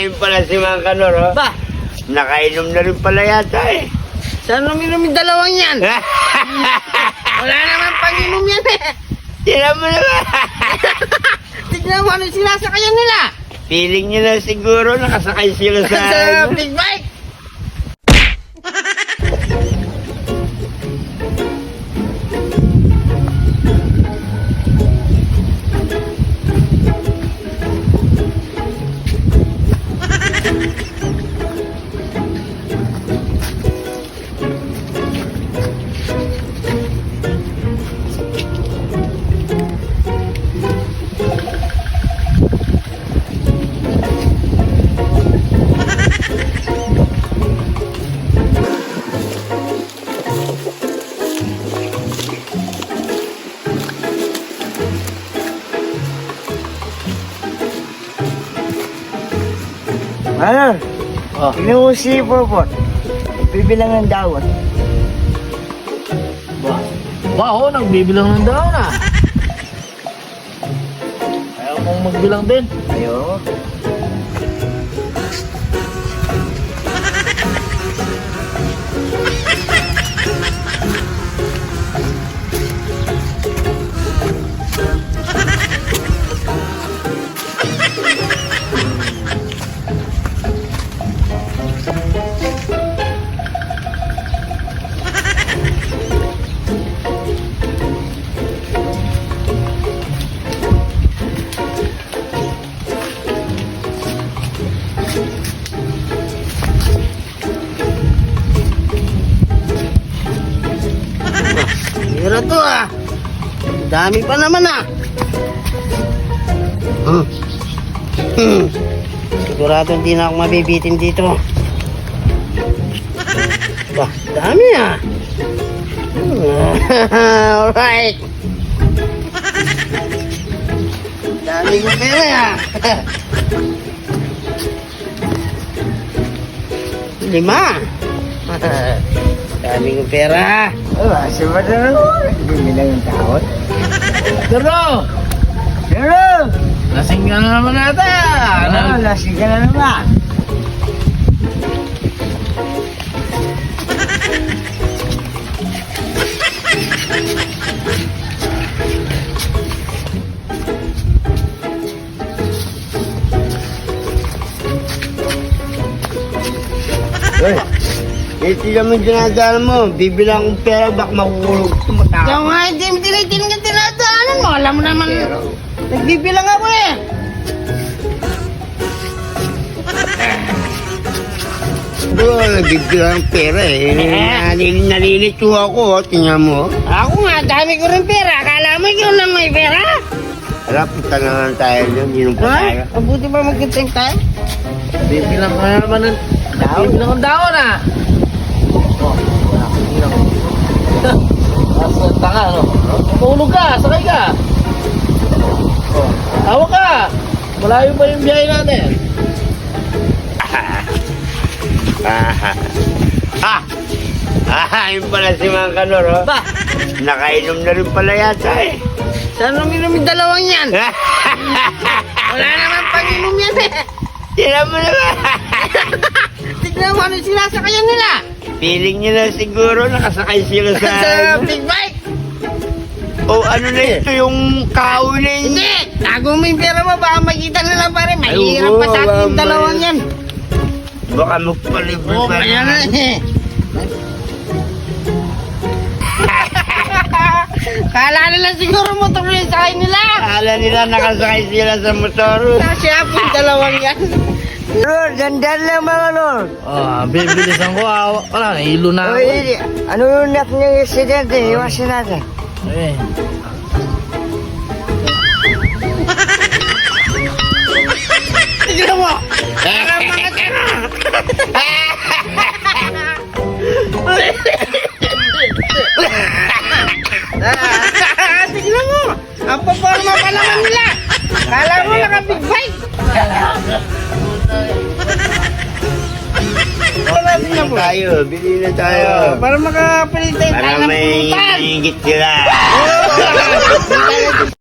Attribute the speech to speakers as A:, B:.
A: Yun pala si Mang Kanor, oh.
B: Ba,
A: Nakainom na rin pala yata eh.
B: saan uminom yung dalawang yan? Wala naman pang-inom yan eh.
A: Tira mo naman.
B: Tignan mo ano yung sinasakayan nila.
A: Feeling niya na siguro nakasakay sila sa...
B: Sa big bike.
C: Ano?
B: Oh.
C: Tingnan mo si Popot. Bibilang ng dawat.
B: Ba, ako nagbibilang ng daon ah. Ayaw mong magbilang din.
C: Ayo.
B: Hira to ah. Dami pa naman ah. Sigurado hindi na ako mabibitin dito. Bah, dami ah. Alright. Dami ko pera ah. 5. Dami ko pera.
C: Asa ba na? Bibilang ng dawat.
B: Pero,
C: Pero!
B: lasing ka na naman ata.
C: Lasing ka na naman.
A: Uy, ito naman dinadaan mo. Bibilang kong pera, bak makukulog.
B: Ikaw
A: Tumataka.
B: nga, hindi mo tinitin ka tinadaanan mo. Alam mo naman, nagbibilang ako eh.
A: Bro, nagbibilang ng pera eh. Nalilito ako, oh. Tingnan mo.
B: Ako nga, dami ko rin pera. Akala mo ikaw lang may pera?
A: Wala, punta na lang tayo dyan. Inom pa tayo.
B: Ha? Mabuti ba magkiteng tayo? Bibilang ka na naman ng bibilang ng daon ah. Oh, bibilang. Asa tanga ano? Tulog ka, sakay ka. Oh, tawa ka. Malayo pa yung biyahe natin.
A: Yun pala si Mang Kanor, oh.
B: Ba,
A: Nakainom na rin pala yata eh.
B: saan uminom yung dalawang yan? Wala naman pang-inom yan eh.
A: Tira mo naman.
B: Tignan mo ano yung sinasakayan nila.
A: Feeling niya na siguro nakasakay sila sa...
B: Sa big bike.
A: O ano na ito, yung kao na yun.
B: Hindi! Tago mo yung pera mo, baka makita nila pare. Mahirap
A: oo,
B: pa sa atin yung
A: mama.
B: dalawang yan.
A: Baka magpalibre
B: Oo,
A: pa
B: kaya na eh. Kala nila siguro motor yung sakay nila.
A: Akala nila nakasakay sila sa motor.
B: Siya po yung dalawang yan.
C: Lord, dandan lang mga Lord.
B: Bibilisan ko. Wala, nahilo na
C: Uy, ano yung nak niyang insidente? Iwasin natin.
B: Eh. Tignan mo! Tara mga tara! Tignan mo! Ang paporma pa naman nila! Kala mo naka-big bike! Wala tignan mo!
A: Tayo, bili na tayo.
B: Para makapalit tayo
A: Para
B: ng
A: may
B: pulutan!
A: higit sila.
B: Oh!